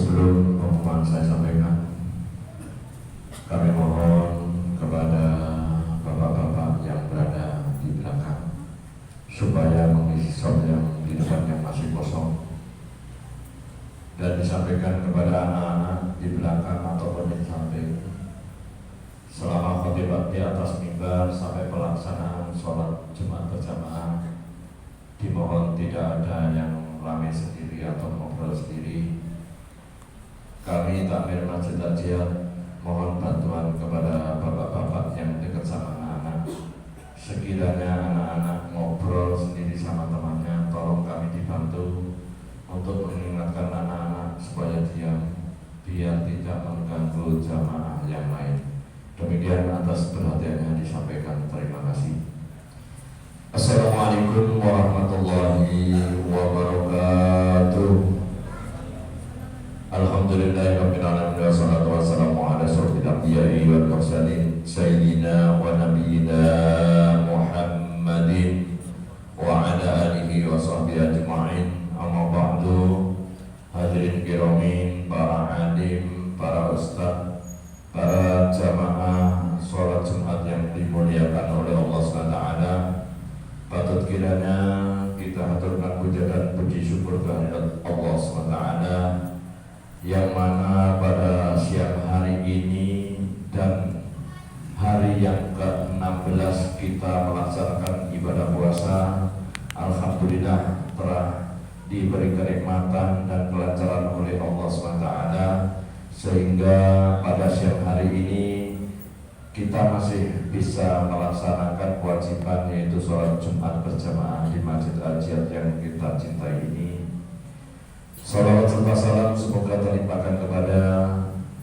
Sebelum pengumuman saya sampaikan, kami mohon kepada bapak-bapak yang berada di belakang supaya mengisi slot yang di depan yang masih kosong, dan disampaikan kepada anak-anak di belakang ataupun di samping selama khotbah di atas mimbar sampai pelaksanaan sholat Jumat berjamaah. Dimohon tidak ada yang ramai sendiri atau ngobrol sendiri. Kami takmir Masjid Al-Jihad mohon bantuan kepada bapak-bapak yang dekat sama anak-anak. Sekiranya anak-anak ngobrol sendiri sama temannya, tolong kami dibantu untuk mengingatkan anak-anak supaya diam, biar tidak mengganggu jamaah yang lain. Demikian atas perhatiannya disampaikan. Terima kasih. Assalamualaikum warahmatullahi wabarakatuh. Alhamdulillahirabbil alamin wassalatu wassalamu ala asyrofil anbiya'i wal mursalin sayyidina wa nabiyyina Muhammadin wa ala alihi wa sahbihi ajma'in. Amma ba'du. Hadirin kiramin, para alim, para ustaz, para jamaah sholat Jumat yang dimuliakan oleh Allah SWT, patut kiranya kita haturkan puja dan puji syukur kehadirat Allah SWT, yang mana pada siang hari ini dan hari yang ke-16 kita melaksanakan ibadah puasa, alhamdulillah telah diberi kenikmatan dan kelancaran oleh Allah SWT, sehingga pada siang hari ini kita masih bisa melaksanakan kewajiban, yaitu sholat Jumat berjamaah di Masjid Al-Jihad yang kita cintai ini. Salawat serta salam semoga terlimpahkan kepada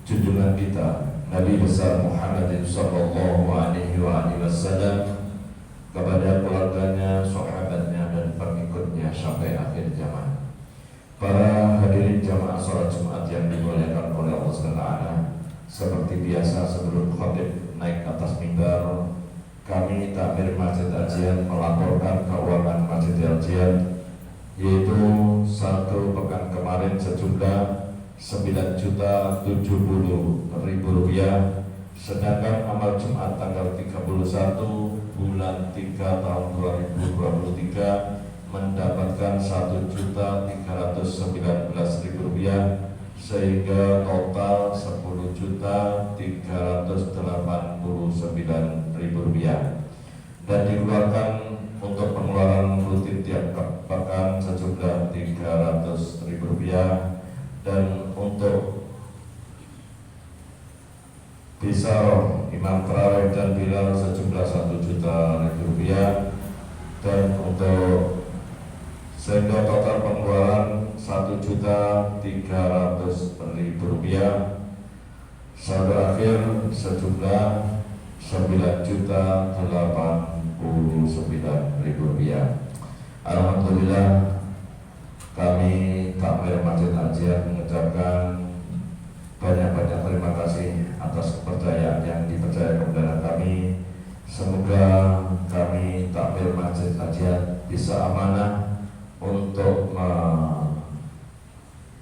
junjungan kita Nabi besar Muhammad sallallahu alaihi wasallam, kepada keluarganya, sahabatnya, dan pengikutnya sampai akhir zaman. Para hadirin jamaah sholat Jumat yang dimuliakan oleh Allah SWT, seperti biasa sebelum khatib naik atas mimbar, kami takmir Masjid Al-Jihad melaporkan keuangan Masjid Al-Jihad, yaitu satu pekan kemarin sejumlah 9.070.000 rupiah, sedangkan amal Jumat tanggal 31 bulan 3 tahun 2023 mendapatkan 1.319.000 rupiah, sehingga total 10.389.000 rupiah, dan dikeluarkan untuk pengeluaran rutin tiap pekan sejumlah 300.000 rupiah, dan untuk bisaroh imam tarawih dan bilal sejumlah 1 juta rupiah, dan untuk sehingga total pengeluaran 1.300.000 rupiah. Saldo akhir sejumlah 9.089.000 rupiah. Alhamdulillah, kami takmir Masjid Al-Jihad mengucapkan banyak-banyak terima kasih atas kepercayaan yang dipercaya kepada kami. Semoga kami takmir Masjid Al-Jihad bisa amanah untuk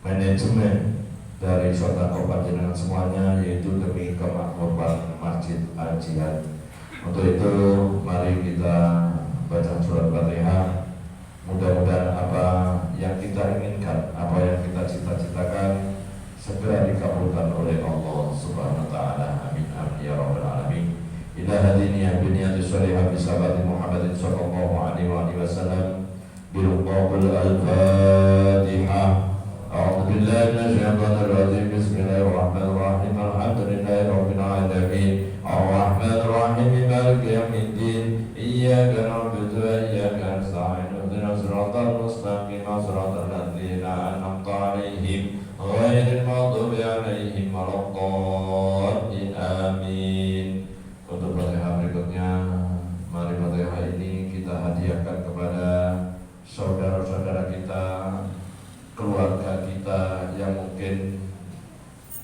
manajemen dari sedekah panjenengan semuanya, yaitu demi kemakmuran Masjid Al-Jihad. Untuk itu mari kita baca surat Fatihah. Mudah-mudahan apa yang kita inginkan, apa yang kita cita-citakan segera dikabulkan oleh Allah Subhanahu wa taala. Amin amin ya rabbal alamin. Ila hadiniya bi niyati shalihah bi sahabati Muhammadin sallallahu alaihi wasallam bil qaul al-Fatihah. A'udzu billahi minasyaitonir rajim. Bismillahirrahmanirrahim. Alhamdulillahi rabbil alamin. Ar-Rahmanir Rahim. Maliki yaumiddin. Iyyaka na'budu wa iyyaka nasta'in. Ihdinas siratal mustaqim. Siratal ladzina an'amta 'alaihim ghairil maghdubi 'alaihim waladdallin. Amin. Untuk Fatihah berikutnya, mari Fatihah ini kita hadiahkan kepada saudara-saudara kita, keluarga kita yang mungkin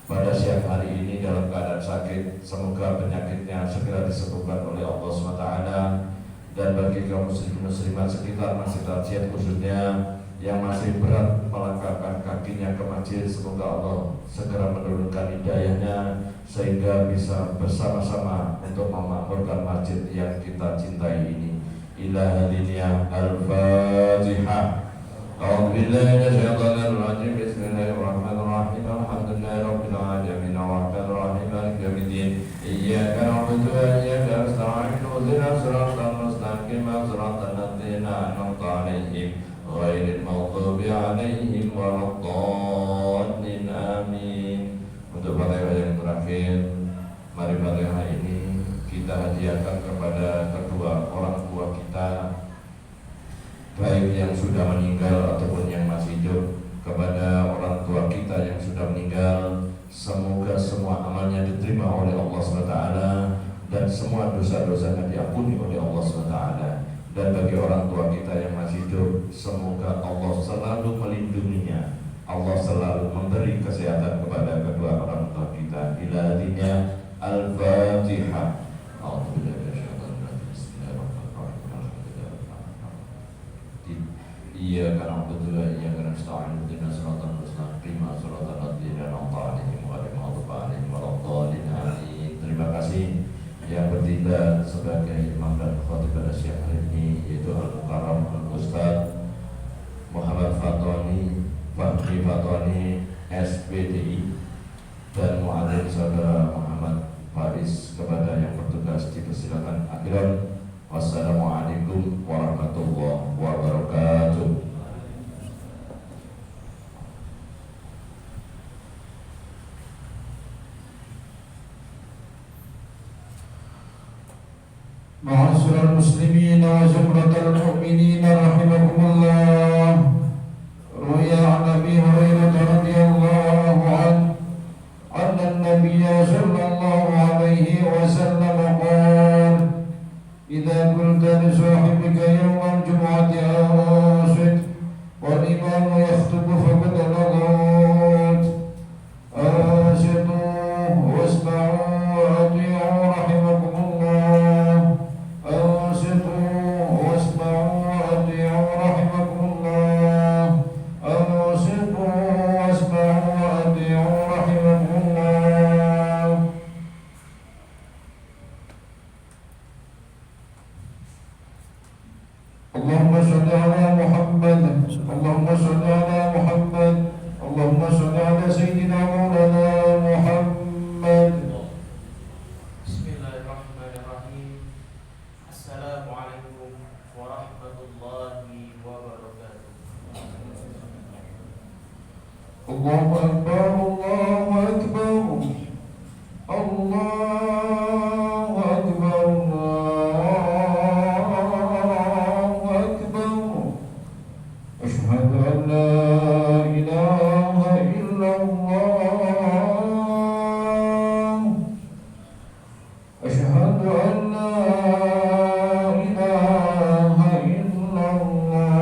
pada siang hari ini dalam keadaan sakit. Semoga penyakitnya segera disembuhkan oleh Allah SWT. Dan bagi kaum muslim muslimat sekitar Masjid Al-Jihad khususnya, yang masih berat melangkahkan kakinya ke masjid, semoga Allah segera menurunkan hidayahnya sehingga bisa bersama-sama untuk memakmurkan masjid yang kita cintai ini. Ila hadiniya al-Fatihah. A'udzu billahi minasyaitonir rajim. Bismillahirrahmanirrahim. Alhamdulillahi rabbil alamin. Arrahmanir rahim. Maliki yaumiddin. Iyyaka na'budu wa iyyaka nasta'in. Ihdinas siratal mustaqim. Siratal ladzina an'amta 'alaihim ghairil maghdubi 'alaihim waladdallin. Amin. Untuk Fatihah yang terakhir, mari Fatihah ini kita hadiahkan kepada kedua orang tua kita, baik yang sudah meninggal ataupun yang masih hidup. Kepada orang tua kita yang sudah meninggal, semoga semua amalnya diterima oleh Allah SWT dan semua dosa-dosanya diampuni oleh Allah SWT. Dan bagi orang tua kita yang masih hidup, semoga Allah selalu melindunginya, Allah selalu memberi kesehatan kepada kedua orang tua kita. Ila hadinya al-Fatihah. Iyyaka na'budu wa iyyaka nasta'in. Ihdinas siratal mustaqim. Siratal ladzina an'amta 'alaihim ghairil maghdubi 'alaihim waladdallin. Amin. Terima kasih yang bertindak sebagai imam dan khatib pada siang hari ini, yaitu Al-Mukarram Al-Ustaz Muhammad Fatoni Fahmi Fatoni SPDI dan muadzin saudara Muhammad Faris. Kepada yang bertugas dipersilakan akhiran. Wassalamualaikum warahmatullahi wabarakatuh. Ma'asyiral muslimin wa zumratal mu'minin rahimakumullah. Ruya an Abi Hurairah radhiyallahu anhu anna an-nabiyya sallallahu alaihi wasallam qala: إذا قلت لصاحبك يوم الجمعة أنصت والإمام يخطب فقد لغوت. أنصتوا واسمعوا وأطيعوا رحمكم الله. أنصتوا واسمعوا وأطيعوا رحمكم الله. أنصتوا واسمعوا وأطيعوا رحمكم الله. اللهم صل على محمد. اللهم صل على محمد. اللهم صل على سيدنا مولانا محمد. Bismillahirrahmanirrahim. Assalamualaikum warahmatullahi wabarakatuh. Allahu Akbar. Allahu Akbar. Allahu Akbar. أشهد أن لا إله إلا الله. أشهد أن لا إله إلا الله.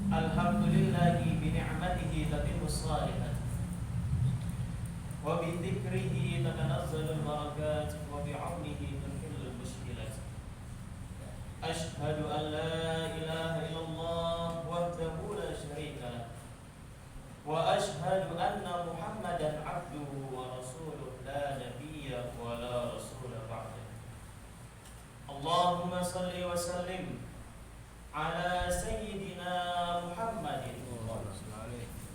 Alhamdulillahi bi ni'matihi tatimmu shalihat wa bi dzikrihi tatanazzalu al-barakat wa bi 'aunihi tunhillu al-mushkilat. Ashhadu an la ilaha illallah wahdahu la syarika lah wa ashhadu anna Muhammadan 'abduhu wa rasuluhu la nabiyya wa la rasula ba'dah. Allahumma salli wa sallim ala sayyidina Muhammadin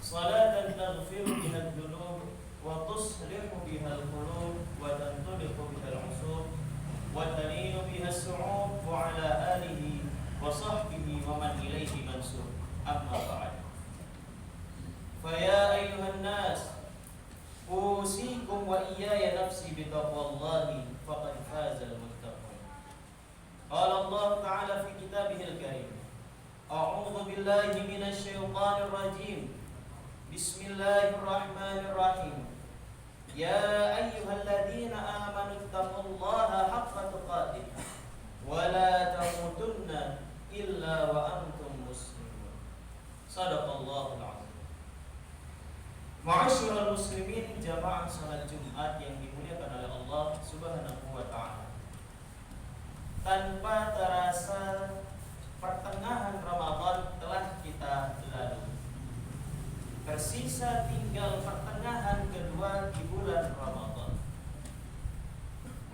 salatan taghfiru biha ad-dunub wa tuslihu biha al-qulub wa tantuliqu biha al-usub wa taninu biha as-su'ub wa ala alihi wa sahbihi wa man ilayhi mansub. Amma ba'd. Fa ya ayyuhan nas usikum wa iyaya nafsi bi taqwallahi faqad faza al-muttaqun. Qala Allah Ta'ala fi kitabihil karim. A'udzu billahi minasy syaithanir rajim. Bismillahirrahmanirrahim. Ya ayyuhalladzina amanu taqullaha haqqa tuqatih wa la tamutunna illa wa antum muslimun. Shadaqallahul azim. Ma'asyiral muslimin, jamaah salat Jumat yang dimuliakan oleh Allah Subhanahu wa taala. Tanpa terasa pertengahan Ramadan telah kita lalui. Tersisa tinggal pertengahan kedua di bulan Ramadan.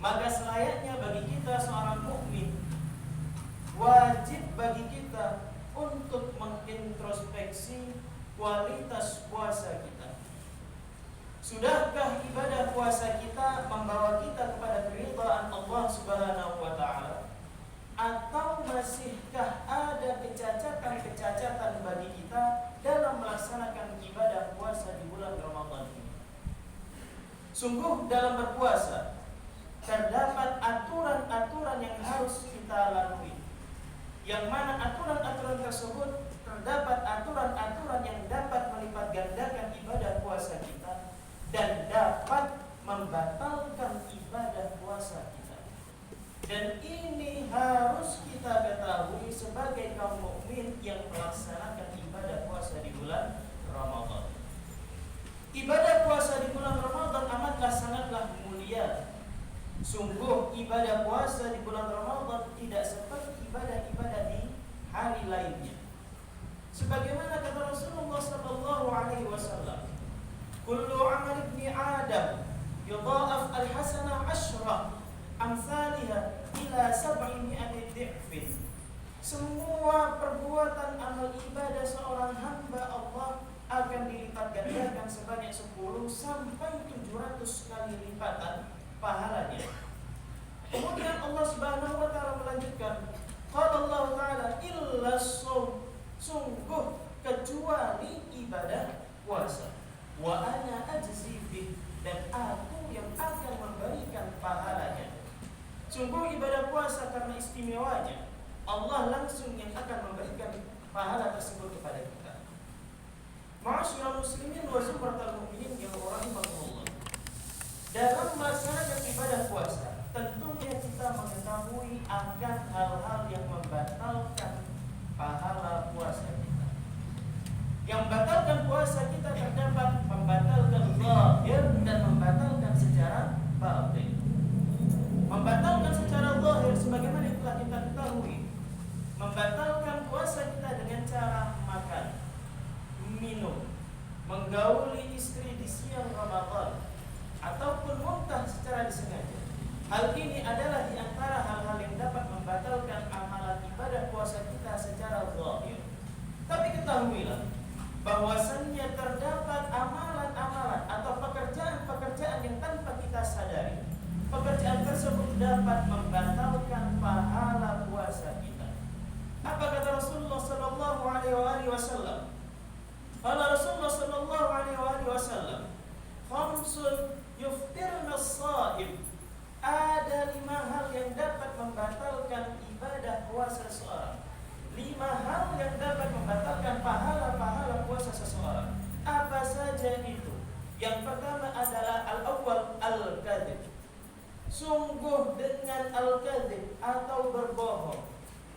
Maka selayaknya bagi kita seorang mukmin, wajib bagi kita untuk mengintrospeksi kualitas puasa kita. Sudahkah ibadah puasa kita membawa kita kepada keridhaan Allah Subhanahu wa taala? Atau masihkah ada kecacatan-kecacatan bagi kita dalam melaksanakan ibadah puasa di bulan Ramadan ini? Sungguh dalam berpuasa terdapat aturan-aturan yang harus kita lalui, yang mana aturan-aturan tersebut terdapat aturan-aturan yang dapat melipat gandakan ibadah puasa kita dan dapat membatalkan ibadah puasa kita. Dan ini harus kita ketahui sebagai kaum mukmin yang melaksanakan ibadah puasa di bulan Ramadan. Ibadah puasa di bulan Ramadan amatlah sangatlah mulia. Sungguh ibadah puasa di bulan Ramadan tidak seperti ibadah-ibadah di hari lainnya. Sebagaimana kata Rasulullah sallallahu alaihi wasallam, "Kullu 'amal ibni Adam yudha'af al-hasanah 'ashra amsalha ila 700 dhi'fin." Semua perbuatan amal ibadah seorang hamba Allah akan dilipat gandakan sebanyak 10 sampai 700 kali lipatan pahalanya. Kemudian Allah Subhanahu wa taala melanjutkan, qala Allah taala illa shaum, sungguh kecuali ibadah puasa, wa ana ajzi bih, dan aku yang akan memberikan pahalanya. Sungguh ibadah puasa karena istimewanya Allah langsung yang akan memberikan pahala tersebut kepada kita. Ma'asyiral muslimin wa zumratal mu'minin yang rahimahumullah. Dalam melaksanakan ibadah puasa, tentunya kita mengetahui akan hal-hal yang membatalkan pahala puasa kita. Yang membatalkan puasa kita terdapat membatalkan zahir dan membatalkan secara batin. Membatalkan secara zahir sebagaimana yang telah kita ketahui, membatalkan puasa kita dengan cara makan, minum, menggauli istri di siang Ramadan, ataupun muntah secara disengaja. Hal ini adalah di antara hal-hal yang dapat membatalkan amalan ibadah puasa kita secara zahir. Tapi ketahuilah bahwasannya terdapat amalan-amalan atau pekerjaan-pekerjaan yang tanpa kita sadari, pekerjaan tersebut dapat membatalkan pahala puasa kita. Apa kata Rasulullah sallallahu alaihi wasallam? Qala Rasulullah sallallahu alaihi wasallam, "Khamsun yuftirna as-sha'im." Ada 5 hal yang dapat membatalkan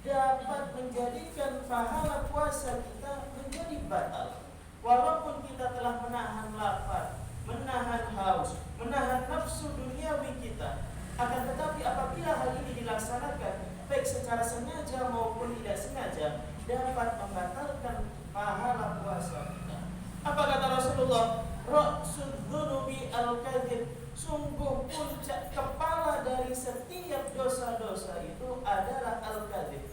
dapat menjadikan pahala puasa kita menjadi batal. Walaupun kita telah menahan lapar, menahan haus, menahan nafsu duniawi kita, akan tetapi apabila hal ini dilaksanakan baik secara sengaja maupun tidak sengaja, dapat membatalkan pahala puasa kita. Apa kata Rasulullah? Ra'sud dzunubi al-kadzib. Sungguh puncak kepala dari setiap dosa-dosa itu adalah al-kadzib.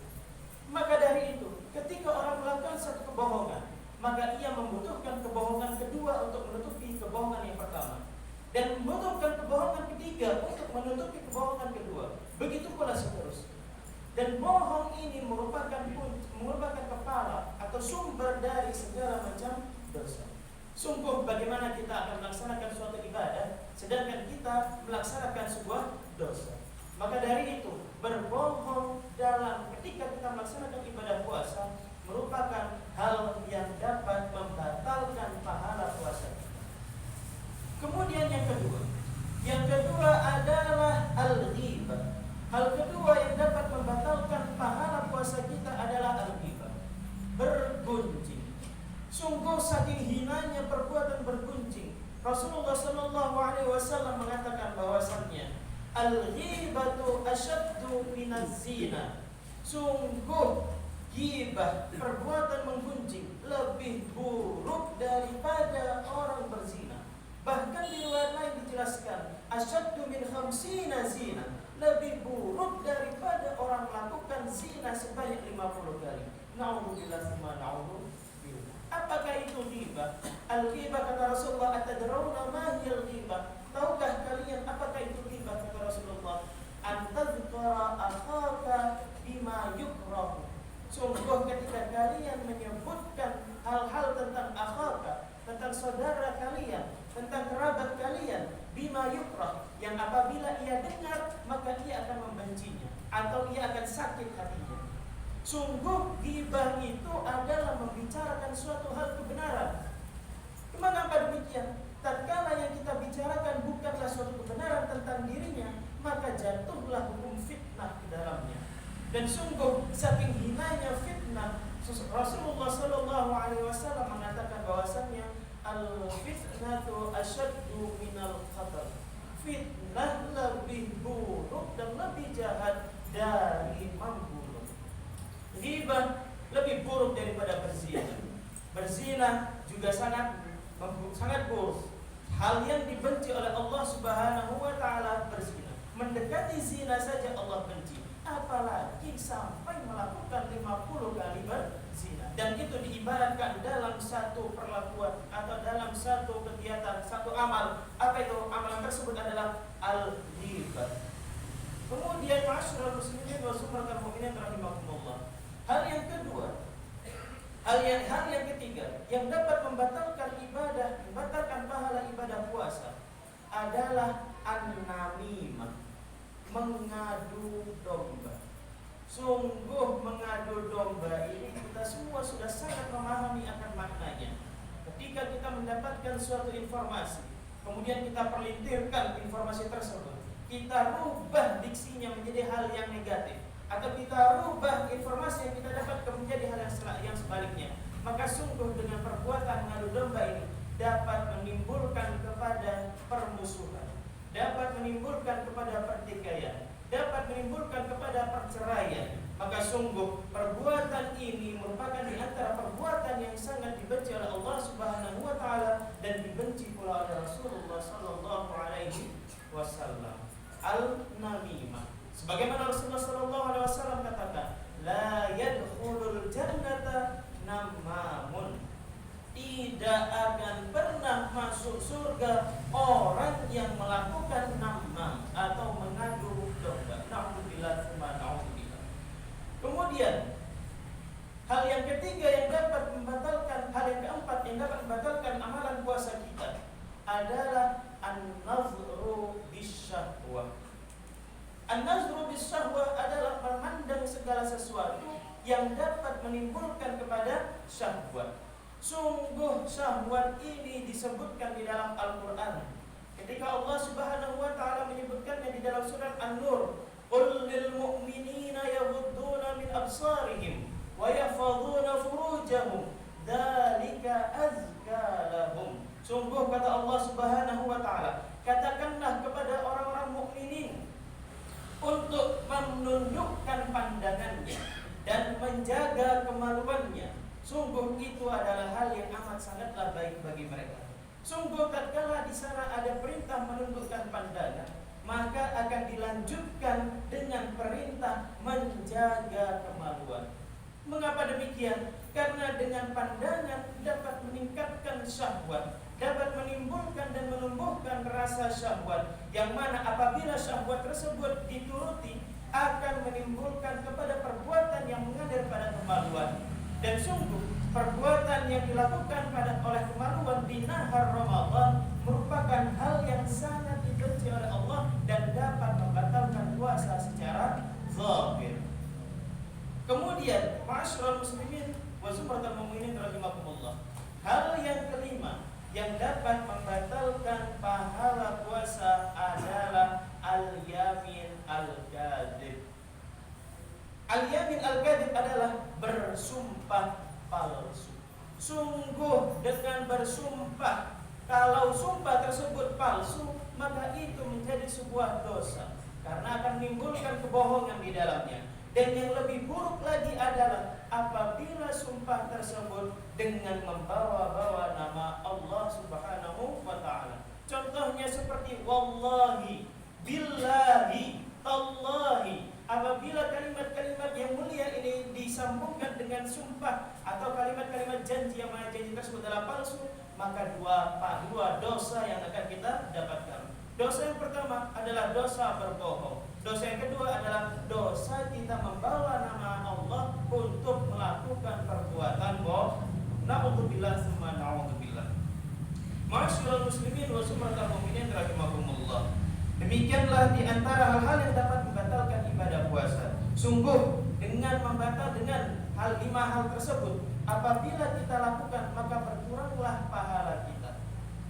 Maka dari itu, ketika orang melakukan satu kebohongan, maka ia membutuhkan kebohongan kedua untuk menutupi kebohongan yang pertama, dan membutuhkan kebohongan ketiga untuk menutupi kebohongan kedua. Begitu pula seterusnya. Dan bohong ini merupakan kepala atau sumber dari segala macam dosa. Sungguh bagaimana kita akan melaksanakan suatu ibadah sedangkan kita melaksanakan sebuah dosa. Maka dari itu, berbohong dalam ketika kita melaksanakan ibadah puasa merupakan hal yang dapat membatalkan pahala puasa kita. Kemudian yang kedua adalah al-ghibah. Hal kedua yang dapat membatalkan pahala puasa kita adalah al-ghibah, bergunjing. Sungguh saking hinanya perbuatan bergunjing. Rasulullah sallallahu alaihi wasallam mengatakan bahwasannya al-ghibatu asyaddu minaz zina. Sungguh ghibah, perbuatan menggunjing, lebih buruk daripada orang berzina. Bahkan di riwayat lain dijelaskan asyaddu min khamsina zina, lebih buruk daripada orang melakukan zina sebanyak 50 kali. Na'udzubillah tsumma na'udzubillah. Apakah itu ghibah? Al-ghibah kata Rasulullah, atadrawna ma hiyal ghibah? Tahukah kalian apakah itu ghibah kata Rasulullah? An tadhkara akhaka bima yukrahu. Sungguh ketika kalian menyebutkan hal-hal tentang akhaka, tentang saudara kalian, tentang kerabat kalian, bima yukrah, yang apabila ia dengar maka ia akan membencinya atau ia akan sakit hatinya. Sungguh ghibah itu adalah membicarakan suatu hal kebenaran. Mengapa demikian? Tatkala yang kita bicarakan bukanlah suatu kebenaran tentang dirinya, maka jatuhlah hukum fitnah di dalamnya. Dan sungguh saking hinanya fitnah, Rasulullah sallallahu alaihi wasallam mengatakan bahwasannya al-fitnatu asyaddu minal qatl. Fitnah lebih buruk dan lebih jahat dari membunuh. Ghibah lebih buruk daripada berzina. Berzina juga sangat buruk. Hal yang dibenci oleh Allah Subhanahu wa taala berzina. Mendekati zina saja Allah benci, apalagi sampai melakukan 50 kali berzina. Dan itu diibaratkan dalam satu perlakuan atau dalam satu kegiatan, satu amal. Apa itu? Amalan tersebut adalah al-ghibah. Kemudian ma'asyiral muslimin wa summatal mu'minin rahimakumullah. Hal yang ketiga yang dapat membatalkan ibadah, membatalkan pahala ibadah puasa adalah an-namimah, mengadu domba. Sungguh mengadu domba ini kita semua sudah sangat memahami akan maknanya. Ketika kita mendapatkan suatu informasi, kemudian kita perlintirkan informasi tersebut, kita rubah diksinya menjadi hal yang negatif, atau kita rubah informasi yang kita dapatkan menjadi hal yang sebaliknya, maka sungguh dengan perbuatan mengadu domba ini dapat menimbulkan kepada permusuhan, dapat menimbulkan kepada pertikaian, dapat menimbulkan kepada perceraian. Maka sungguh perbuatan ini merupakan di antara perbuatan yang sangat dibenci oleh Allah Subhanahu wa taala dan dibenci pula oleh Rasulullah sallallahu alaihi wasallam. Al-namimah, sebagaimana Rasulullah sallallahu alaihi wasallam katakan, la yadkhulul jannata namamun. Tidak akan pernah masuk surga orang yang melakukan namam atau mengadu domba. Na'udzubillah tsumma na'udzubillah. Kemudian hal yang ketiga yang dapat membatalkan, hal yang keempat yang dapat membatalkan amalan puasa kita adalah an-nazru bisyahwah. An-nazru bisyahwah adalah memandang segala sesuatu yang dapat menimbulkan kepada syahwat. Sungguh syahwat ini disebutkan di dalam Al-Quran. Ketika Allah Subhanahu wa ta'ala menyebutkannya di dalam surat An-Nur, qul lil mu'minina yaghudduna min absarihim furujahum dzalika azka lahum. Sungguh kata Allah Subhanahu wa taala, katakanlah kepada orang-orang mukminin untuk menundukkan pandangannya dan menjaga kemaluannya. Sungguh itu adalah hal yang amat sangatlah baik bagi mereka. Sungguh tatkala di sana ada perintah menundukkan pandangan, maka akan dilanjutkan dengan perintah menjaga kemaluan. Mengapa demikian? Karena dengan pandangan dapat meningkatkan syahwat, dapat menimbulkan dan menumbuhkan rasa syahwat, yang mana apabila syahwat tersebut dituruti akan menimbulkan kepada perbuatan yang mengalir pada kemaluan. Dan sungguh perbuatan yang dilakukan oleh kemaluan di nahar Ramadan merupakan hal yang sangat dibenci oleh Allah dan dapat membatalkan puasa secara zahir. Kemudian, ma'asyiral muslimin wa zumratal mu'minin rahimakumullah, hal yang kelima yang dapat membatalkan pahala puasa adalah al-yamin al-kadzib. Al-yamin al-kadzib adalah bersumpah palsu. Sungguh dengan bersumpah, kalau sumpah tersebut palsu, maka itu menjadi sebuah dosa karena akan menimbulkan kebohongan di dalamnya. Dan yang lebih buruk lagi adalah apabila sumpah tersebut dengan membawa-bawa nama Allah Subhanahu wa taala. Contohnya seperti wallahi, billahi, tallahi. Apabila kalimat-kalimat yang mulia ini disambungkan dengan sumpah atau kalimat-kalimat janji yang mana janji tersebut adalah palsu, maka dua dosa yang akan kita dapatkan. Dosa yang pertama adalah dosa berbohong. Dosa yang kedua adalah dosa kita membawa nama Allah untuk melakukan perbuatan bohong. Na'udzubillah tsumma na'udzubillah. Ma'asyiral muslimin wa zumratal mu'minin rahimakumullah. Demikianlah di antara hal-hal yang dapat membatalkan ibadah puasa. Sungguh dengan hal 5 hal tersebut, apabila kita lakukan maka berkuranglah pahala kita.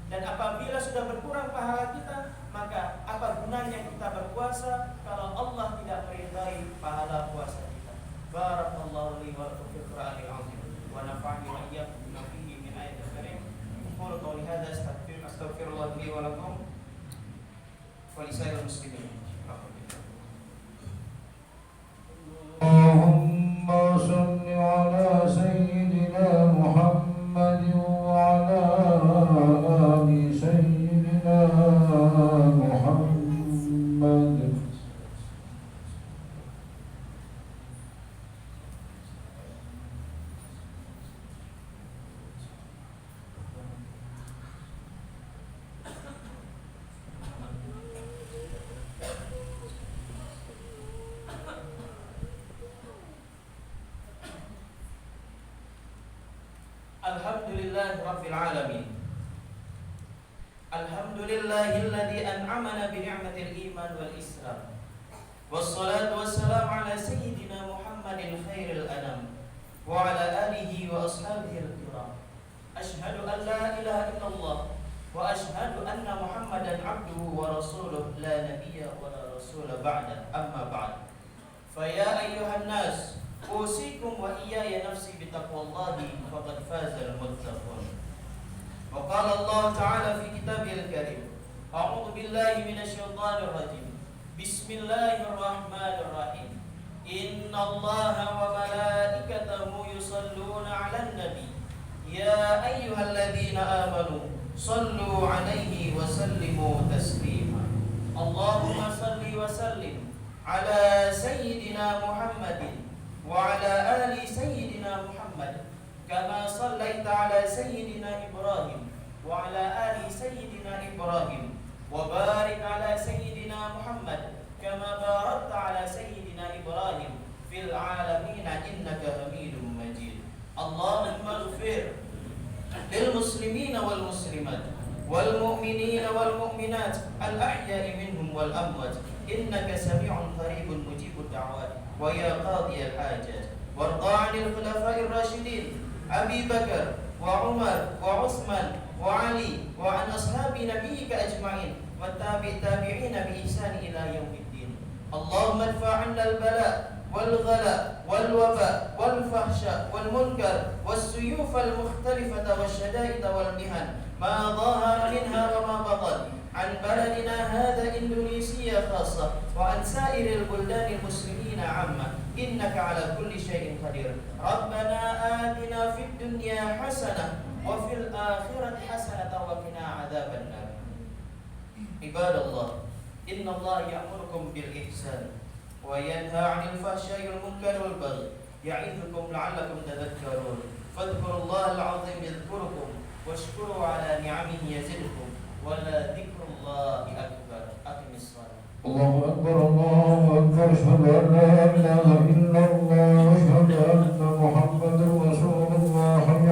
Dan apabila sudah berkurang pahala kita, maka apa gunanya kita berpuasa kalau Allah tidak meridai pahala puasa kita. Barakallahu li wa lakum fil Qur'anil azim wa nafa'ani wa iyyakum bima fihi min ayatil karim. Qul qawli hadza astaghfirullah li wa lakum wa lisairil muslimin. Allahumma shalli ala sayyidina Muhammad wa ala ali sayyidina Muhammad. Alhamdulillah Rabbil Alamin. Alhamdulillahilladzi an'amana bi ni'matil iman wal islam. Wassalatu wassalamu ala sayyidina Muhammadin khairil anam wa ala alihi wa ashabihil kiram. Ashhadu an la ilaha illallah wa ashhadu anna Muhammadan abduhu wa rasuluh la nabiyya wa la rasula ba'da. Amma ba'd. Fa ya ayyuhan nas, usikum wa iyaya nafsi bitaqwallahi faqad fazal muttaqun. Wa qala Allah ta'ala fi kitabil karim, a'udzu billahi minasyaitonir rajim. Bismillahirrahmanirrahim. Innallaha wa malaikatahu yusholluna 'alan nabi. Ya ayyuhalladzina amanu shallu 'alaihi wa sallimu taslima. Allahumma shalli wa sallim ala sayyidina Muhammadin wa ala ali sayyidina Muhammad kama sallaita ala sayyidina Ibrahim wa ala ali sayyidina Ibrahim wa barik ala sayyidina Muhammad kama barakta ala sayyidina Ibrahim fil alamin innaka Hamidum Majid. Allahumma ighfir lil muslimina wal muslimat wal mu'minina wal mu'minat al ahya'i minhum wal amwat innaka sami'un qaribun mujibud da'wat wa ya qadiyal hajat. Warda 'anil khulafa'ir rasyidin Abi Bakar wa Umar wa Utsman wa Ali wa an ashabi nabiyyika ajma'in wa tabi'ina bi ihsan ila yaumiddin. Allahumma adfa' 'anna al-bala والغلاء والوباء والفحشاء والمنكر والسيوف المختلفة والشدائد والمهن ما ظهر منها وما بطن عن بلدنا هذا إندونيسيا خاصة وعن سائر البلدان المسلمين عامة إنك على كل شيء قدير. ربنا آتنا في الدنيا حسنة وفي الآخرة حسنة وقنا عذاب النار. عباد الله إن الله يأمركم بالإحسان وينهى عن الفحشاء والمنكر والبغي يعظكم لعلكم تذكرون فاذكروا الله العظيم يذكركم واشكروا على نعمه يزدكم ولذكر الله أكبر. أقم الصلاة. الله أكبر الله أكبر أشهد أن لا إله إلا الله